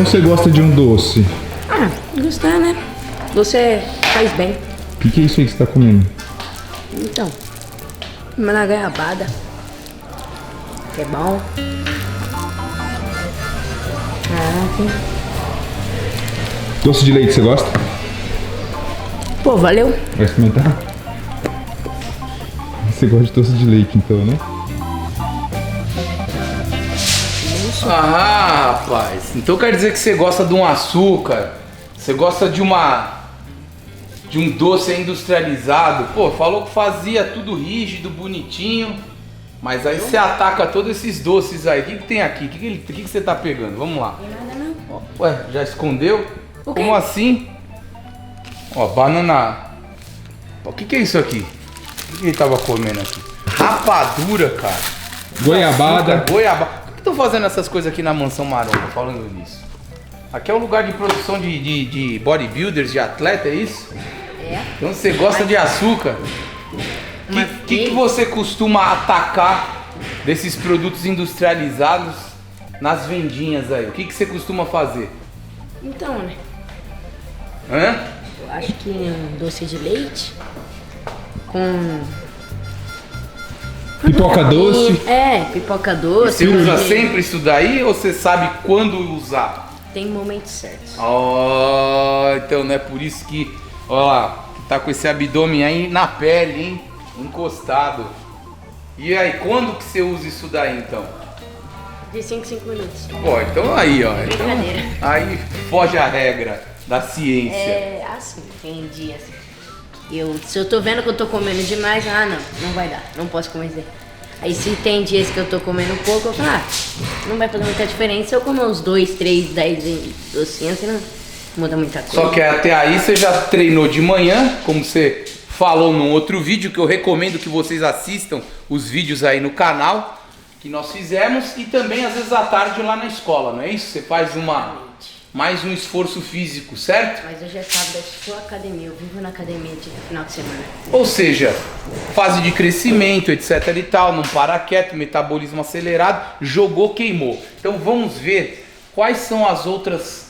Então você gosta de um doce? Ah, gostar, né? Doce faz bem. O que é isso aí que você tá comendo? Então, uma goiabada. Que é bom. Caraca. Doce de leite você gosta? Pô, valeu. Vai experimentar? Você gosta de doce de leite então, né? Ah, rapaz. Então quer dizer que você gosta de um açúcar, você gosta de um doce industrializado. Pô, falou que fazia tudo rígido, bonitinho, mas aí você ataca todos esses doces aí. O que tem aqui? O que você tá pegando? Vamos lá. Não tem nada não. Ué, já escondeu? O quê? Como assim? Ó, banana. O que é isso aqui? O que ele tava comendo aqui? Rapadura, cara. Goiabada. Açúcar, goiabada. Por que estão fazendo essas coisas aqui na Mansão Maromba, falando nisso? Aqui é um lugar de produção de bodybuilders, de atleta, é isso? É. Então você gosta de açúcar. O que você costuma atacar desses produtos industrializados nas vendinhas aí? O que você costuma fazer? Então, né? Hã? Eu acho que um doce de leite com... Pipoca doce. É, pipoca doce. Você usa porque sempre isso daí ou você sabe quando usar? tem momentos certos. Ó, então não é por isso que, ó lá, tá com esse abdômen aí na pele, hein? Encostado. E aí, quando que você usa isso daí então? De 5 em 5 minutos. Pô, então aí, ó. Então, Brincadeira. aí foge a regra da ciência. É assim, tem dias. Se eu tô vendo que eu tô comendo demais, não vai dar, não posso comer isso daí. Aí se tem dias que eu tô comendo pouco, eu falo, não vai fazer muita diferença se eu comer uns 2, 3, 10 docinhos, assim, não muda muita coisa. Só que até aí você já treinou de manhã, como você falou num outro vídeo, que eu recomendo que vocês assistam os vídeos aí no canal que nós fizemos, e também às vezes à tarde lá na escola, não é isso? Você faz mais um esforço físico, certo? Mas hoje é sábado, eu sou academia, eu vivo na academia de final de semana. Ou seja, fase de crescimento, etc e tal, não para quieto, metabolismo acelerado, jogou, queimou. Então vamos ver quais são as outras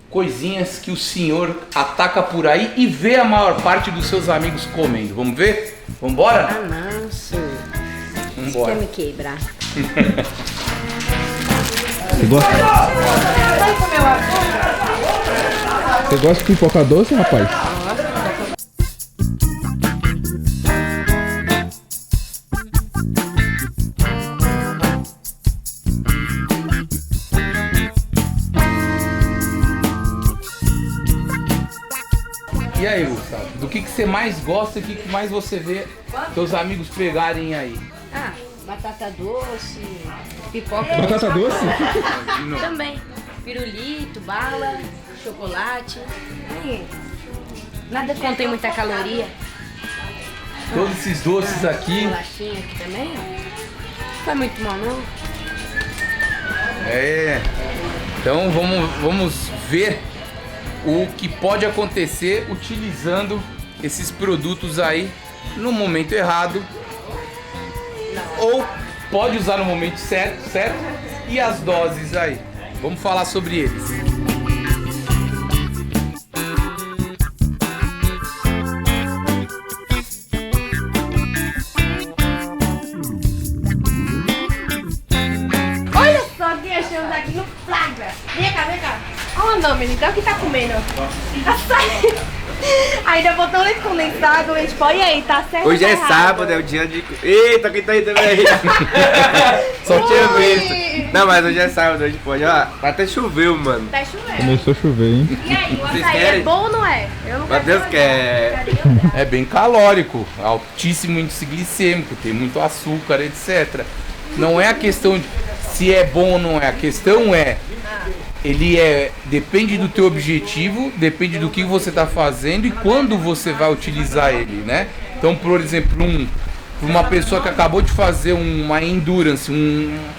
coisinhas que o senhor ataca por aí e vê a maior parte dos seus amigos comendo. Vamos ver? Vambora? Ah, não, senhor. Você Vambora. quer me quebrar? Você gosta? Você gosta de pipoca doce, rapaz? E aí, Gustavo, do que você mais gosta e o que mais você vê seus amigos pegarem aí? Ah, batata doce, pipoca. Batata doce? Também. Pirulito, bala, chocolate. Aí, nada que contém muita caloria. Todos esses doces aqui. Bolachinha aqui também, ó. Não faz muito mal, não. É. Então vamos ver o que pode acontecer utilizando esses produtos aí no momento errado. Ou pode usar no momento certo, certo? E as doses aí. Vamos falar sobre eles. Olha só quem achamos aqui no flagra. Vem cá, vem cá. Olha não, menino, então o que tá comendo? Açaí. Ainda botou leite condensado, leite pó. E aí, tá certo? Hoje ou é tá sábado, é o dia de... Eita, quem tá aí também? Só tinha Ui. visto. Não, mas hoje é sábado, hoje pode. Ó, até choveu, mano. Tá chovendo. Começou a chover, hein? E aí, o Vocês açaí é querem? bom ou não é? Eu não Matheus quero. quer. É bem calórico, altíssimo índice glicêmico, tem muito açúcar, etc. Não é a questão de se é bom ou não é, a questão é, depende do teu objetivo, depende do que você está fazendo e quando você vai utilizar ele, né? Então, por exemplo, uma pessoa que acabou de fazer uma endurance,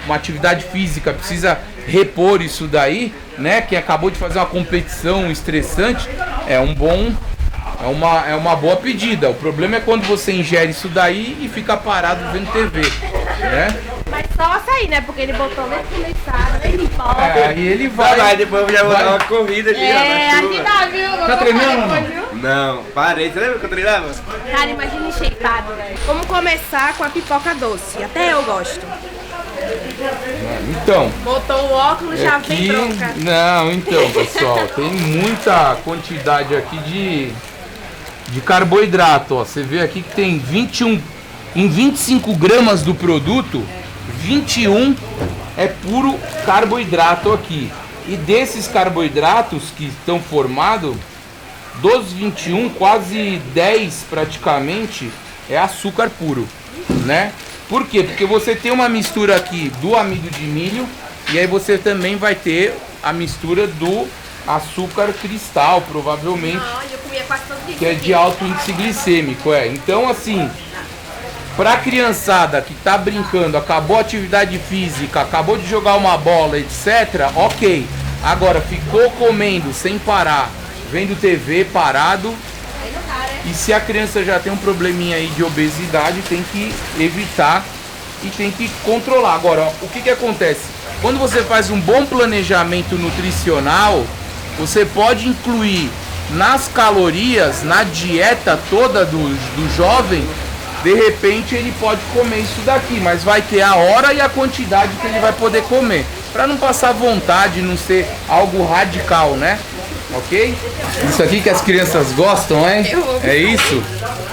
uma atividade física, precisa repor isso daí, né? Que acabou de fazer uma competição estressante, é uma boa pedida. O problema é quando você ingere isso daí e fica parado vendo TV, né? Mas só açaí, né? Porque ele botou leite condensado, leite em pó. Aí ele vai. Vai, depois eu já vou dar uma corrida aqui, ó, É, na aqui chuva. tá, viu? Eu vou Tá treinando ou depois, não? viu? Não, parei. Você lembra que eu treinava? Cara, imagina enxertado. Vamos começar com a pipoca doce. Até eu gosto. Então, Botou o óculos, já aqui. vem bronca. Não, então, pessoal, tem muita quantidade aqui de carboidrato. Ó. Você vê aqui que tem 21. Em 25 gramas do produto, 21 é puro carboidrato aqui. E desses carboidratos que estão formados, dos 21, quase 10 praticamente é açúcar puro, né? Por quê? Porque você tem uma mistura aqui do amido de milho e aí você também vai ter a mistura do açúcar cristal, provavelmente, Olha, eu comia quase todo dia. que é de alto índice glicêmico, Então, assim, pra criançada que tá brincando, acabou a atividade física, acabou de jogar uma bola, etc, ok. Agora, ficou comendo sem parar, vendo TV parado, e se a criança já tem um probleminha aí de obesidade, tem que evitar e tem que controlar. Agora, o que acontece? Quando você faz um bom planejamento nutricional, você pode incluir nas calorias, na dieta toda do jovem, de repente ele pode comer isso daqui, mas vai ter a hora e a quantidade que ele vai poder comer, para não passar vontade, não ser algo radical, né? Ok? Isso aqui que as crianças gostam, é? É isso?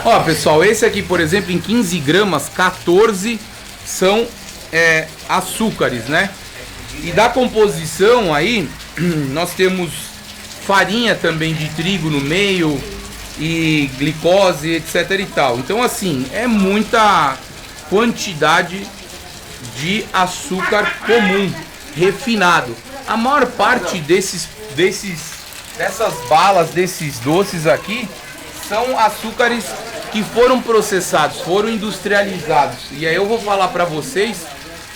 Ó, pessoal, esse aqui, por exemplo, em 15 gramas, 14 são açúcares, né? E da composição aí, nós temos farinha também de trigo no meio e glicose, etc e tal. Então, assim, é muita quantidade de açúcar comum, refinado. A maior parte dessas balas, desses doces aqui, são açúcares que foram processados, foram industrializados. E aí eu vou falar para vocês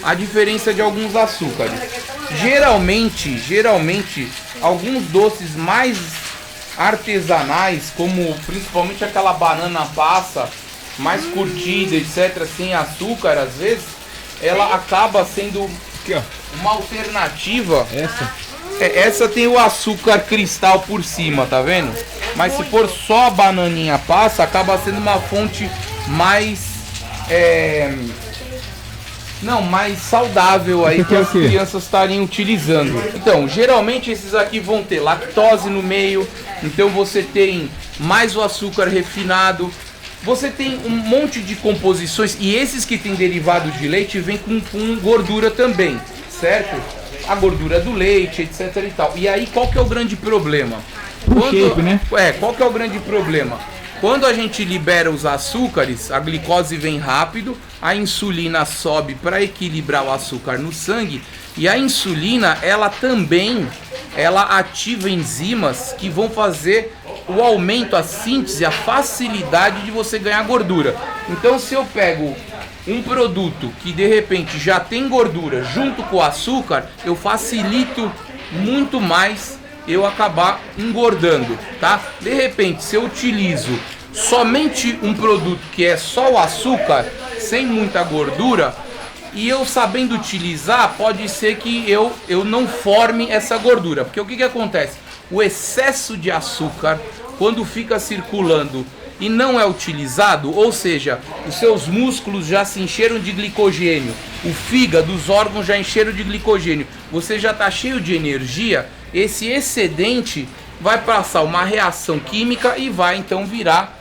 a diferença de alguns açúcares. Geralmente, alguns doces mais artesanais, como principalmente aquela banana passa, mais curtida, etc, sem açúcar, às vezes, ela acaba sendo uma alternativa. Essa tem o açúcar cristal por cima, tá vendo? Mas se for só a bananinha passa, acaba sendo uma fonte mais mais saudável aí que as crianças estarem utilizando. Então, geralmente esses aqui vão ter lactose no meio, então você tem mais o açúcar refinado, você tem um monte de composições, e esses que tem derivado de leite vem com gordura também, certo? A gordura do leite, etc e tal. E aí qual que é o grande problema? Shape, né? Qual que é o grande problema? Quando a gente libera os açúcares, a glicose vem rápido, a insulina sobe para equilibrar o açúcar no sangue, e a insulina, ela também ativa enzimas que vão fazer o aumento, a síntese, a facilidade de você ganhar gordura. Então, se eu pego um produto que de repente já tem gordura junto com o açúcar, eu facilito muito mais eu acabar engordando, tá? De repente, se eu utilizo somente um produto que é só o açúcar, sem muita gordura, e eu sabendo utilizar, pode ser que eu não forme essa gordura. Porque o que acontece? O excesso de açúcar, quando fica circulando e não é utilizado, ou seja, os seus músculos já se encheram de glicogênio, o fígado, os órgãos já encheram de glicogênio, você já está cheio de energia, esse excedente vai passar uma reação química e vai então virar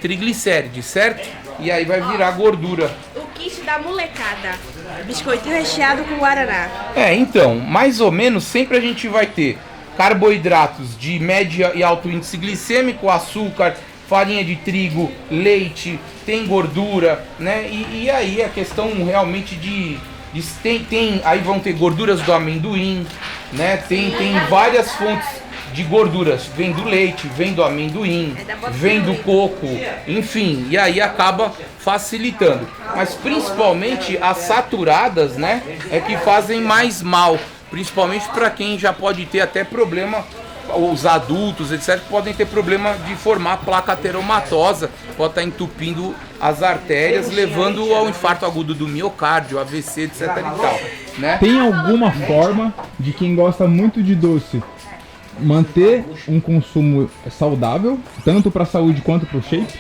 triglicérides, certo? E aí vai virar gordura. O kit da molecada. Biscoitinho recheado com guaraná. Então, mais ou menos sempre a gente vai ter carboidratos de média e alto índice glicêmico, açúcar, farinha de trigo, leite, tem gordura, né? E aí a questão realmente aí vão ter gorduras do amendoim, né? Tem várias fontes de gorduras, vem do leite, vem do amendoim, vem do coco, enfim, e aí acaba facilitando. Mas principalmente as saturadas, né, é que fazem mais mal, principalmente para quem já pode ter até problema os adultos, etc., podem ter problema de formar placa ateromatosa, pode estar entupindo as artérias, levando ao infarto agudo do miocárdio, AVC, etc. e tal, né? Tem alguma forma de quem gosta muito de doce manter um consumo saudável, tanto para a saúde quanto para o shape?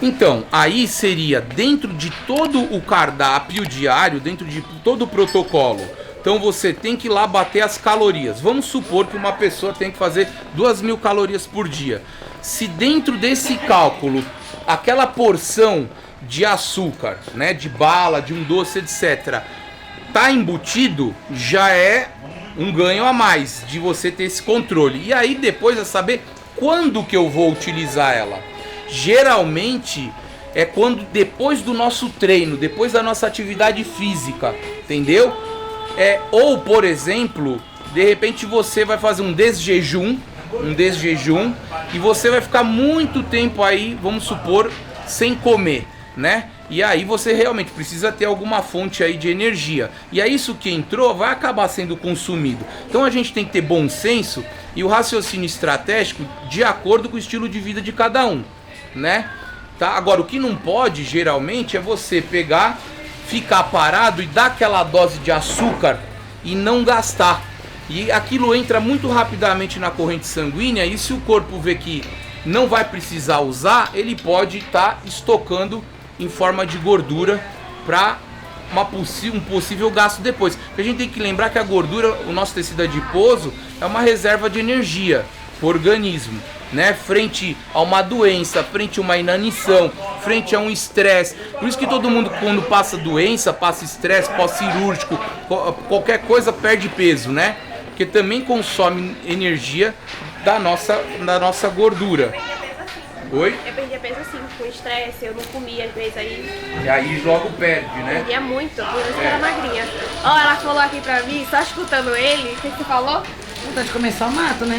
Então, aí seria dentro de todo o cardápio diário, dentro de todo o protocolo. Então você tem que ir lá bater as calorias. Vamos supor que uma pessoa tem que fazer 2.000 calorias por dia. Se dentro desse cálculo, aquela porção de açúcar, né, de bala, de um doce, etc., tá embutido, já é um ganho a mais de você ter esse controle. E aí depois é saber quando que eu vou utilizar ela. Geralmente é quando depois do nosso treino, depois da nossa atividade física, entendeu? Ou, por exemplo, de repente você vai fazer um desjejum, e você vai ficar muito tempo aí, vamos supor, sem comer, né? E aí você realmente precisa ter alguma fonte aí de energia. E aí isso que entrou vai acabar sendo consumido. Então a gente tem que ter bom senso e o raciocínio estratégico de acordo com o estilo de vida de cada um, né? Tá? Agora, o que não pode, geralmente, é você pegar, ficar parado e dar aquela dose de açúcar e não gastar. E aquilo entra muito rapidamente na corrente sanguínea e se o corpo vê que não vai precisar usar, ele pode estar estocando em forma de gordura para um possível gasto depois. Porque a gente tem que lembrar que a gordura, o nosso tecido adiposo, é uma reserva de energia para o organismo, né? Frente a uma doença, frente a uma inanição, frente a um estresse. Por isso que todo mundo, quando passa doença, passa estresse pós-cirúrgico, qualquer coisa perde peso, né? Porque também consome energia da nossa gordura. Oi? Eu perdia peso assim, com estresse, eu não comia às vezes aí. E aí logo perde, né? Perdia muito, por isso que era magrinha. Ó, ela falou aqui pra mim, só escutando ele, o que você falou? Vontade de comer só mato, né?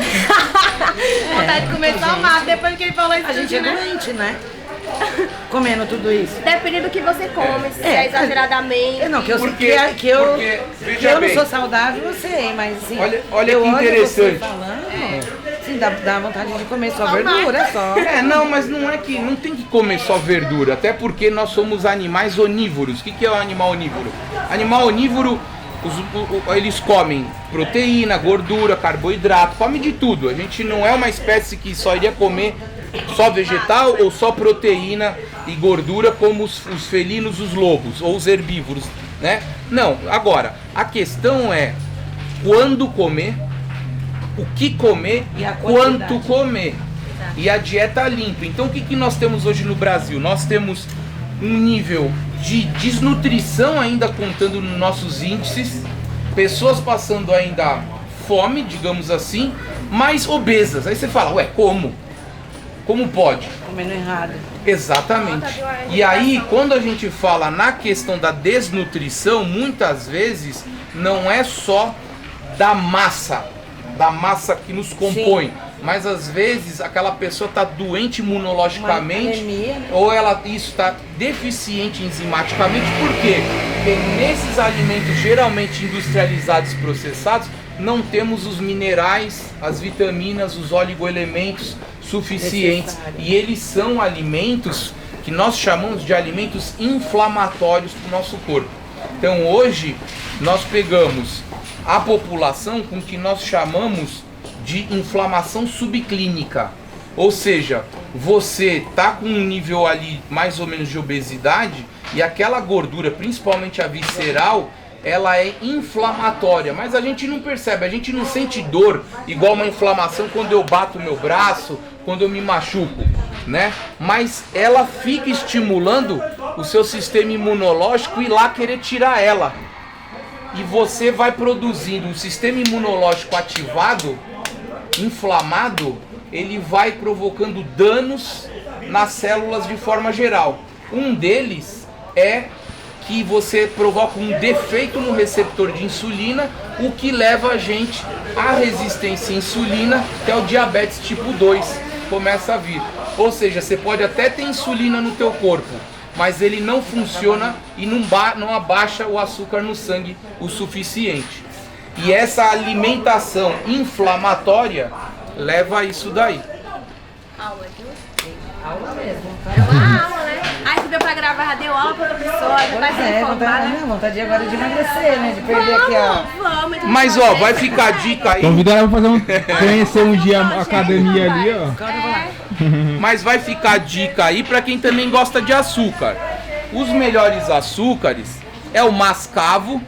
Vontade de comer só mato, depois que ele falou isso A gente é tudo, né? doente, né? Comendo tudo isso. Dependendo do que você come, se é exageradamente. Não, que eu, Porque que eu veja não bem. sou saudável, eu sei, mas assim, Olha eu que olho interessante. você falando, sim, dá vontade de comer só verdura, só. Não, mas não é que não tem que comer só verdura, até porque nós somos animais onívoros. O que é o animal onívoro? Animal onívoro, eles comem proteína, gordura, carboidrato, come de tudo. A gente não é uma espécie que só iria comer só vegetal ou só proteína e gordura como os felinos, os lobos ou os herbívoros, né? Não, agora, a questão é quando comer, o que comer E a quanto quantidade. comer. E a dieta limpa. Então o que nós temos hoje no Brasil? Nós temos um nível de desnutrição ainda contando nos nossos índices, pessoas passando ainda fome, digamos assim, mas obesas. Aí você fala, ué, como? Como pode? Comendo errado. Exatamente. E aí, quando a gente fala na questão da desnutrição, muitas vezes não é só da massa que nos compõe, mas às vezes aquela pessoa está doente imunologicamente, Uma anemia, né? ou ela está deficiente enzimaticamente. Por quê? Porque nesses alimentos geralmente industrializados e processados, não temos os minerais, as vitaminas, os oligoelementos suficientes. Necessário. E eles são alimentos que nós chamamos de alimentos inflamatórios para o nosso corpo. Então hoje nós pegamos a população com o que nós chamamos de inflamação subclínica. Ou seja, você tá com um nível ali mais ou menos de obesidade e aquela gordura, principalmente a visceral, ela é inflamatória, mas a gente não percebe, a gente não sente dor igual uma inflamação quando eu bato o meu braço, quando eu me machuco, né? Mas ela fica estimulando o seu sistema imunológico ir lá querer tirar ela. E você vai produzindo um sistema imunológico ativado, inflamado, ele vai provocando danos nas células de forma geral. Um deles é que você provoca um defeito no receptor de insulina, o que leva a gente à resistência à insulina, que é o diabetes tipo 2, começa a vir. Ou seja, você pode até ter insulina no teu corpo, mas ele não funciona e não abaixa o açúcar no sangue o suficiente. E essa alimentação inflamatória leva a isso daí. Aula, viu? Aula mesmo. É uma aula, né? Aí se deu pra gravar, já deu aula pra outra pessoa, já vai ser informada. Vontade agora de emagrecer, né? De perder aqui, ó. Vamos, então Mas vamos ó, vai fazer. ficar a dica aí. Convidar ela pra conhecer um dia a academia ali, ó. Mas vai ficar a dica aí pra quem também gosta de açúcar. Os melhores açúcares é o mascavo,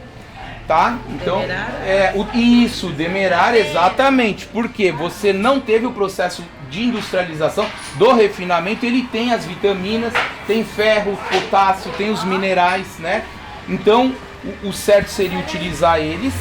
tá? Então, isso, demerara, exatamente. Porque você não teve o processo de industrialização do refinamento, ele tem as vitaminas, tem ferro, potássio, tem os minerais, né? Então, o certo seria utilizar eles,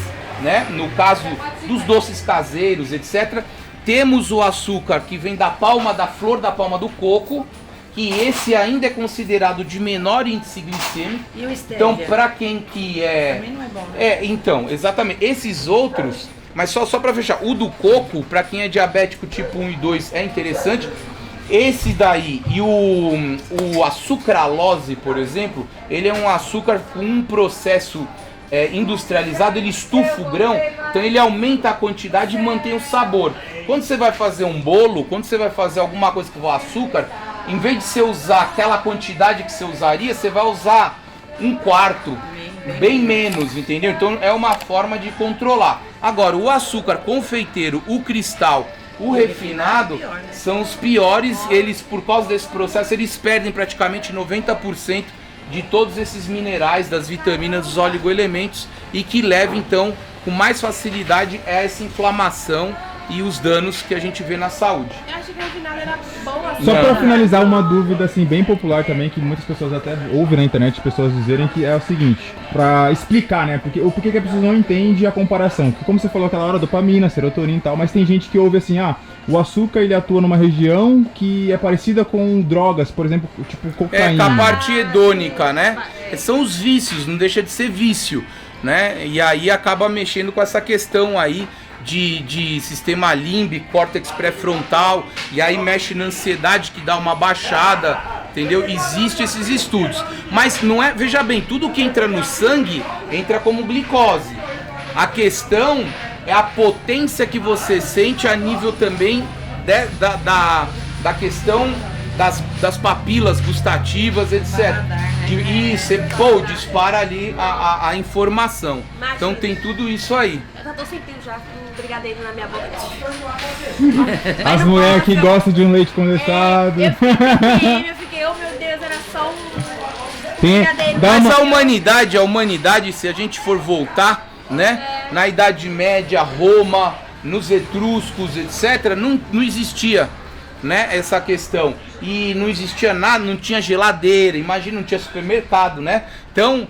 né? No caso dos doces caseiros, etc. Temos o açúcar que vem da palma, da flor da palma do coco, que esse ainda é considerado de menor índice glicêmico. E o stevia? Então, para quem que é... Também não é bom, né? Então, exatamente. Esses outros, mas só para fechar, o do coco, para quem é diabético tipo 1 e 2, é interessante. Esse daí e o açucralose, por exemplo, ele é um açúcar com um processo industrializado, ele estufa o grão, então ele aumenta a quantidade e mantém o sabor. Quando você vai fazer um bolo, quando você vai fazer alguma coisa com açúcar, em vez de você usar aquela quantidade que você usaria, você vai usar 1/4, bem menos, entendeu? Então é uma forma de controlar. Agora, o açúcar confeiteiro, o cristal, o refinado, são os piores. Eles, por causa desse processo, eles perdem praticamente 90% de todos esses minerais, das vitaminas, dos oligoelementos, e que leva então com mais facilidade a essa inflamação e os danos que a gente vê na saúde. Eu achei que no final era boa. Só Não. pra finalizar, uma dúvida assim bem popular também, que muitas pessoas até ouvem na internet, pessoas dizerem, que é o seguinte, pra explicar, né, porque que a pessoa não entende a comparação. Porque como você falou aquela hora, dopamina, serotonina e tal, mas tem gente que ouve assim, o açúcar ele atua numa região que é parecida com drogas, por exemplo, tipo cocaína. Com a parte hedônica, né? São os vícios, não deixa de ser vício, né? E aí acaba mexendo com essa questão aí de sistema límbico, córtex pré-frontal, e aí mexe na ansiedade que dá uma baixada, entendeu? Existem esses estudos, mas não é, veja bem, tudo que entra no sangue entra como glicose. A questão é a potência que você sente a nível também da questão das papilas gustativas, etc. Isso, dispara ali a informação. Então tem tudo isso aí. Eu já tô sentindo já um brigadeiro na minha boca. As mulheres que gostam de um leite condensado. Eu fiquei, oh meu Deus, era só um Tem, brigadeiro. dá Mas uma, a humanidade, se a gente for voltar, né, na Idade Média, Roma, nos etruscos, etc., não existia, né, essa questão. E não existia nada, não tinha geladeira, imagina, não tinha supermercado, né? Então,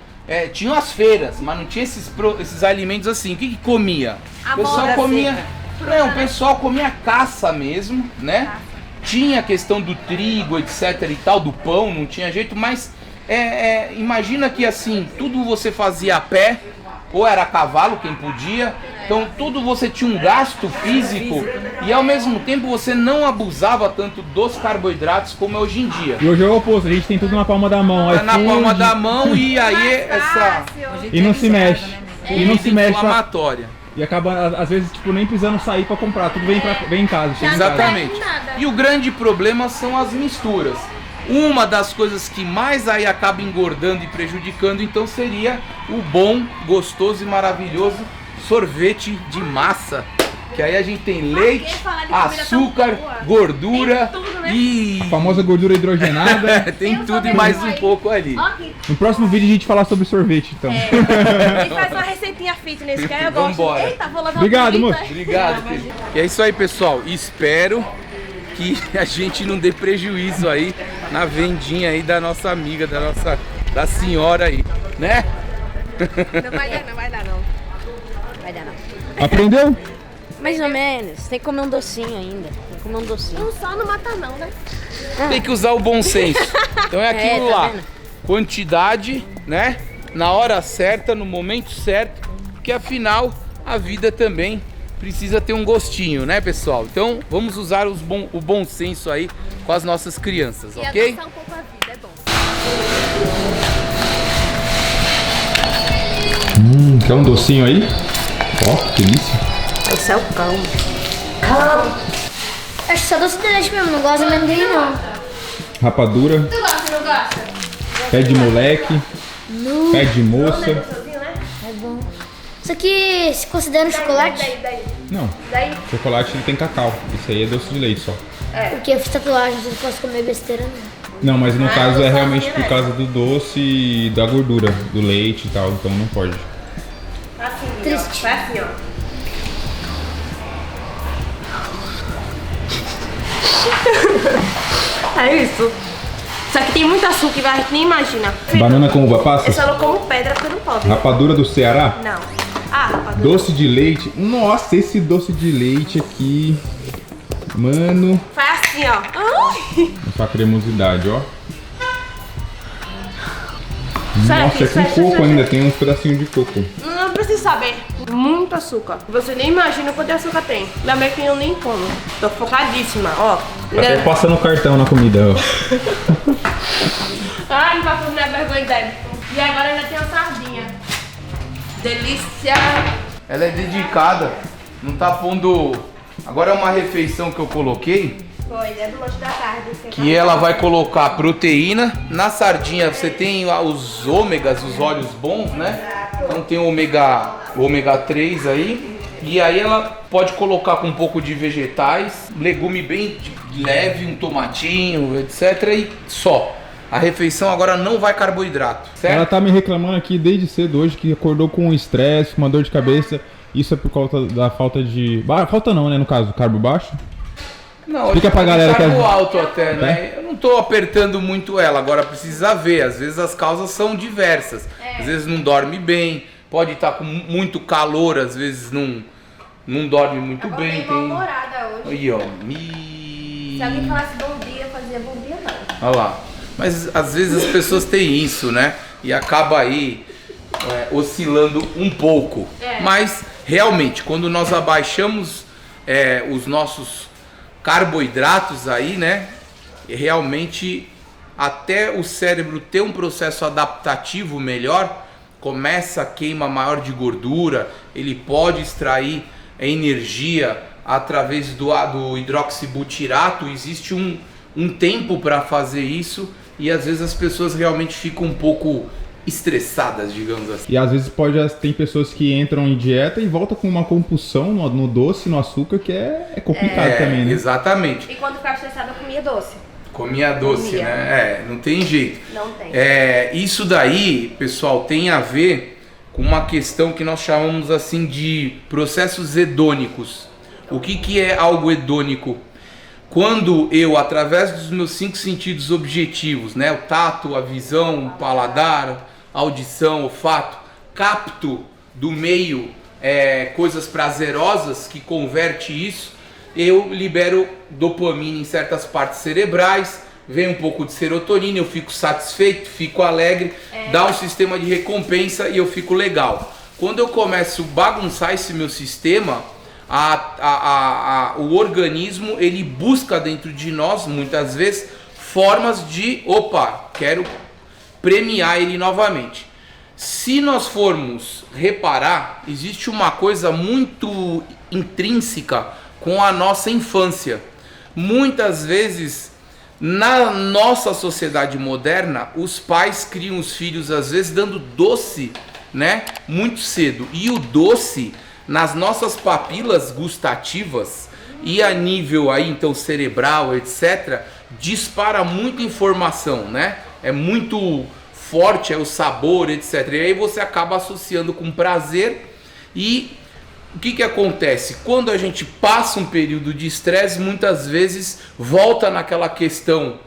tinham as feiras, mas não tinha esses alimentos assim. O que comia? O pessoal comia. Não, o pessoal comia caça mesmo, né? Tinha a questão do trigo, etc e tal, do pão, não tinha jeito, mas imagina que assim, tudo você fazia a pé, ou era a cavalo, quem podia. Então tudo você tinha um gasto físico e ao mesmo tempo você não abusava tanto dos carboidratos como é hoje em dia. e hoje é o oposto, a gente tem tudo na palma da mão. Tá na iFood, palma da mão e aí essa E não se mexe. E não se mexe. inflamatória. E acaba, às vezes, tipo, nem precisando sair pra comprar. Tudo vem em casa. Chega em casa. Exatamente. E o grande problema são as misturas. Uma das coisas que mais aí acaba engordando e prejudicando, então, seria o bom, gostoso e maravilhoso sorvete de massa. Que aí a gente tem leite, falar de comida açúcar, tão boa. gordura Tem tudo, né? e... A famosa gordura hidrogenada. tem Tem tudo e um mais um sorvete. pouco ali. Ó, aqui. No próximo vídeo a gente fala sobre sorvete, então. Ele faz uma receitinha fitness que aí eu gosto. Vambora. Eita, vou lavar Obrigado, o moço. Obrigado, querido. E é isso aí, pessoal. Espero que a gente não dê prejuízo aí na vendinha aí da nossa amiga, da senhora aí, né? Não vai dar, não vai dar, não. Vai dar não. Aprendeu? Mais ou menos. Tem que comer um docinho ainda. Tem que comer um docinho. Um só não mata não, né? Tem que usar o bom senso. Então é aquilo tá lá. vendo? Quantidade, né? Na hora certa, no momento certo. Porque afinal, a vida também precisa ter um gostinho, né, pessoal? Então vamos usar o bom senso aí com as nossas crianças, E ok? adoçar um pouco a vida, é bom. Quer um docinho aí? Ó, que delícia. Vai ser o cão. Acho que só doce de leite mesmo, não gosto de amendoim não. Rapadura, Tu gosta, não gosta? pé de moleque, pé de moça. Gostosinho, né? É bom. Isso aqui se considera um chocolate? Daí. Não, Daí. chocolate ele tem cacau. Isso aí é doce de leite só. Porque eu fiz tatuagem, eu não posso comer besteira não. Não, mas no caso é realmente por causa do doce e da gordura, do leite e tal, então não pode. Assim, Triste. ó. Vai assim, ó. É isso. Isso aqui tem muito açúcar, a gente nem imagina. Banana com uva passa? Eu só não como pedra porque eu não posso. Rapadura do Ceará? Não. Ah, rapadura. Doce de leite. Nossa, esse doce de leite aqui. Mano. Faz assim, ó. Ai. Com a cremosidade, ó. Sai Nossa, aqui, é com sai, coco sai, ainda, tem uns pedacinhos de coco. Não precisa saber. Muito açúcar. Você nem imagina quanto açúcar tem. Ainda bem que eu nem como. Tô focadíssima, ó. Até passa no cartão na comida, ó. Ai, não vai fazer a vergonha dele. E agora ainda tem a sardinha. Delícia. Ela é dedicada, não tá pondo... Agora é uma refeição que eu coloquei, Foi, é do lanche da tarde. que ela vai colocar proteína. Na sardinha você tem os ômegas, os óleos bons, né? Então tem o ômega 3 aí. E aí ela pode colocar com um pouco de vegetais, legume bem leve, um tomatinho, etc. E só. A refeição agora não vai carboidrato, certo? Ela tá me reclamando aqui desde cedo hoje que acordou com estresse, com uma dor de cabeça. Isso é por conta da falta de... Falta não, né, no caso, carbo baixo? Não, Explica pra galera que carbo é- alto até, né? Eu não tô apertando muito ela, agora precisa ver. Às vezes as causas são diversas. Às vezes não dorme bem, pode estar com muito calor, às vezes não dorme muito bem. Tem... mal-humorada hoje. Aí, ó. Se alguém falasse bom dia, eu fazia bom dia não. Olha lá. Mas às vezes as pessoas têm isso, né? E acaba aí oscilando um pouco. Mas realmente, quando nós abaixamos os nossos carboidratos aí, né? Realmente até o cérebro ter um processo adaptativo melhor, começa a queima maior de gordura, ele pode extrair energia através do hidroxibutirato. Existe um tempo para fazer isso e às vezes as pessoas realmente ficam um pouco estressadas, digamos assim. E às vezes tem pessoas que entram em dieta e voltam com uma compulsão no doce, no açúcar, que é complicado também, né? Exatamente. E quando ficava estressada, eu comia doce. Comia doce, Comia. né? Não tem jeito. Não tem. Isso daí, pessoal, tem a ver com uma questão que nós chamamos assim de processos hedônicos. O que é algo hedônico? Quando eu, através dos meus 5 sentidos objetivos, né, o tato, a visão, o paladar, a audição, o olfato, capto do meio coisas prazerosas que converte isso, eu libero dopamina em certas partes cerebrais, vem um pouco de serotonina, eu fico satisfeito, fico alegre, dá um sistema de recompensa e eu fico legal. Quando eu começo a bagunçar esse meu sistema, o organismo ele busca dentro de nós muitas vezes formas de quero premiar ele novamente. Se nós formos reparar, existe uma coisa muito intrínseca com a nossa infância. Muitas vezes na nossa sociedade moderna os pais criam os filhos às vezes dando doce, né, muito cedo, e o doce nas nossas papilas gustativas e a nível aí então cerebral, etc, dispara muita informação, né? É muito forte, o sabor, etc. E aí você acaba associando com prazer. E o que acontece? Quando a gente passa um período de estresse, muitas vezes volta naquela questão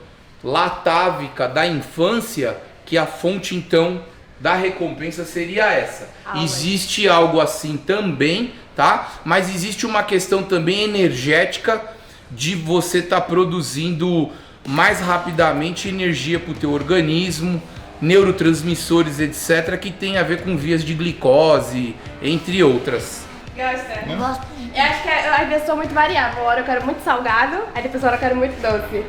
latávica da infância, que a fonte então da recompensa seria essa. Existe algo assim também, tá? Mas existe uma questão também energética de você estar produzindo mais rapidamente energia para o teu organismo, neurotransmissores, etc, que tem a ver com vias de glicose, entre outras. Gosta? Eu acho que às vezes sou muito variável. Uma hora eu quero muito salgado, aí depois uma hora eu quero muito doce.